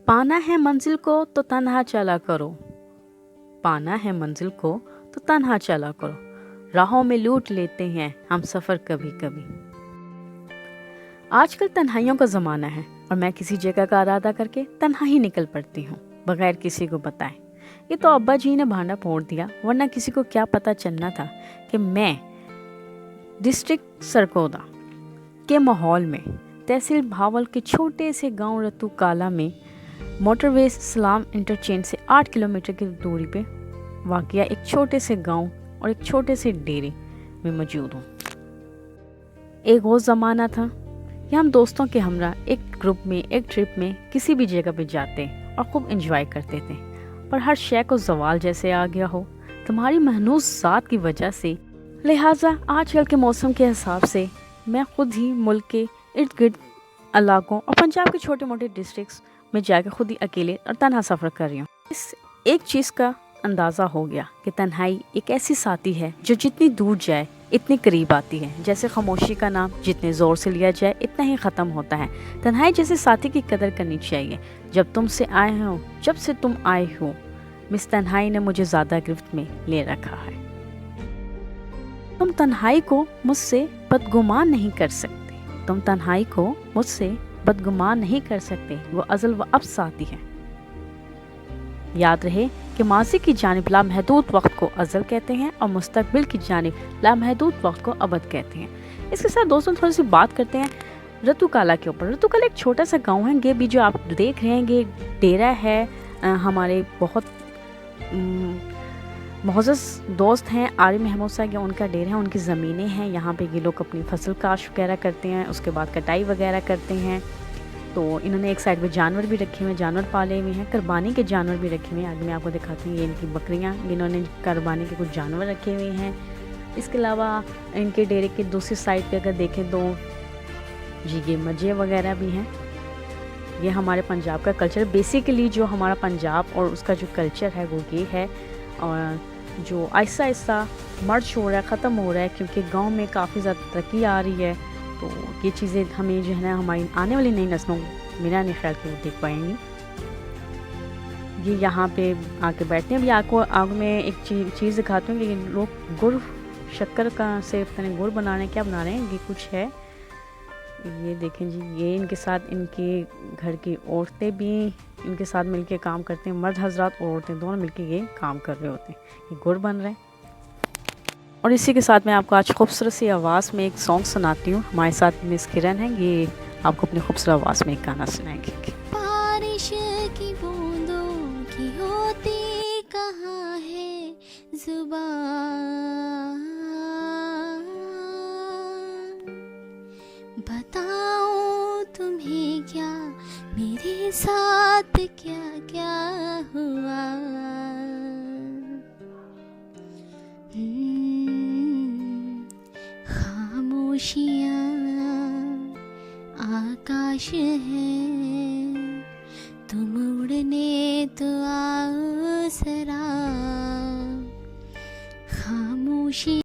पाना है मंजिल को तो तन्हा चला करो, पाना है मंजिल को तो तन्हा चला करो, राहों में लूट लेते हैं हम सफ़र कभी कभी। आजकल तन्हाइयों का ज़माना है और मैं किसी जगह का इरादा करके तन्हा ही निकल पड़ती हूँ बगैर किसी को बताए। ये तो अब्बा जी ने भांडा फोड़ दिया, वरना किसी को क्या पता चलना था कि मैं डिस्ट्रिक्ट सरगोदा के माहौल में तहसील भावल के छोटे से गांव रतू काला में मोटरवे सलाम इंटरचेंज से 8 किलोमीटर की दूरी पे वाक़या एक छोटे से गांव और एक छोटे से डेरे में मौजूद हूँ। एक वो ज़माना था कि हम दोस्तों के हमरा एक ग्रुप में एक ट्रिप में किसी भी जगह पे जाते और खूब एंजॉय करते थे, पर हर शय को जवाल जैसे आ गया हो तुम्हारी महनूस ज़ात की वजह से। लिहाजा आजकल के मौसम के हिसाब से मैं खुद ही मुल्क के इर्द गिर्द इलाकों और पंजाब के छोटे मोटे डिस्ट्रिक्ट्स में जाकर खुद ही अकेले और तन्हा सफ़र कर रही हूँ। इस एक चीज़ का अंदाज़ा हो गया कि तन्हाई एक ऐसी साथी है जो जितनी दूर जाए इतनी करीब आती है। जैसे खामोशी का नाम जितने ज़ोर से लिया जाए इतना ही ख़त्म होता है। तन्हाई जैसे साथी की कदर करनी चाहिए। जब तुमसे आए हो, जब से तुम आए हो, मिस तन्हाई ने मुझे ज़्यादा गिरफ्त में ले रखा है। तुम तन्हाई को मुझसे बदगुमान नहीं कर सकते, तुम तन्हाई को मुझसे बदगुमान नहीं कर सकते, वो अज़ल व अब साथी है। याद रहे कि माज़ी की जानिब लामहदूद वक्त को अज़ल कहते हैं और मुस्तकबिल की जानिब लामहदूद वक्त को अबद कहते हैं। इसके साथ दोस्तों थोड़ी सी बात करते हैं रतू काला के ऊपर। रतू काला एक छोटा सा गांव है। ये भी जो आप देख रहे हैं ये डेरा है। हमारे बहुत मोअज़्ज़ज़ दोस्त हैं आरिफ महमूद साहब, ये उनका डेरा है, उनकी ज़मीनें हैं। यहाँ पे ये लोग अपनी फसल काश वगैरह करते हैं, उसके बाद कटाई वगैरह करते हैं। तो इन्होंने एक साइड पे जानवर भी रखे हुए हैं, जानवर पाले हुए हैं, कुर्बानी के जानवर भी रखे हुए हैं। आगे मैं आपको दिखाती हूँ, ये इनकी बकरियाँ, इन्होंने कुर्बानी के कुछ जानवर रखे हुए हैं। इसके अलावा इनके डेरे के दूसरी साइड पे अगर देखें तो जी ये मजे वगैरह भी हैं। ये हमारे पंजाब का कल्चर बेसिकली, जो हमारा पंजाब और उसका जो कल्चर है वो ये है, और जो आहिस्ता आहिस्ता मर्ज हो रहा है, ख़त्म हो रहा है, क्योंकि गांव में काफ़ी ज़्यादा तरक्की आ रही है। तो ये चीज़ें हमें जो है ना हमारी आने वाली नई नस्लों मेरा नहीं ख्याल कि वो देख पाएंगी। ये यहाँ पे आके बैठते हैं। अभी आपको आग में एक चीज़ दिखाती हूँ कि लोग गुड़ शक्कर का से अपने गुड़ बना रहे हैं। क्या बना रहे हैं ये कुछ है, ये देखें जी। ये इनके साथ इनके घर की औरतें भी इनके साथ मिलके काम करते हैं। मर्द हजरात और औरतें दोनों मिलके ये काम कर रहे होते हैं। ये गुड़ बन रहे हैं। और इसी के साथ मैं आपको आज खूबसूरत सी आवाज़ में एक सॉन्ग सुनाती हूँ। हमारे साथ मिस किरण है, ये आपको अपनी खूबसूरत आवाज़ में एक गाना सुनाएंगे। बारिश की बूंदों की होती कहाँ है ज़ुबान, बताऊं तुम्हें क्या मेरे साथ क्या क्या हुआ। खामोशियाँ आकाश है, तुम उड़ने तो आओ सरा। खामोशी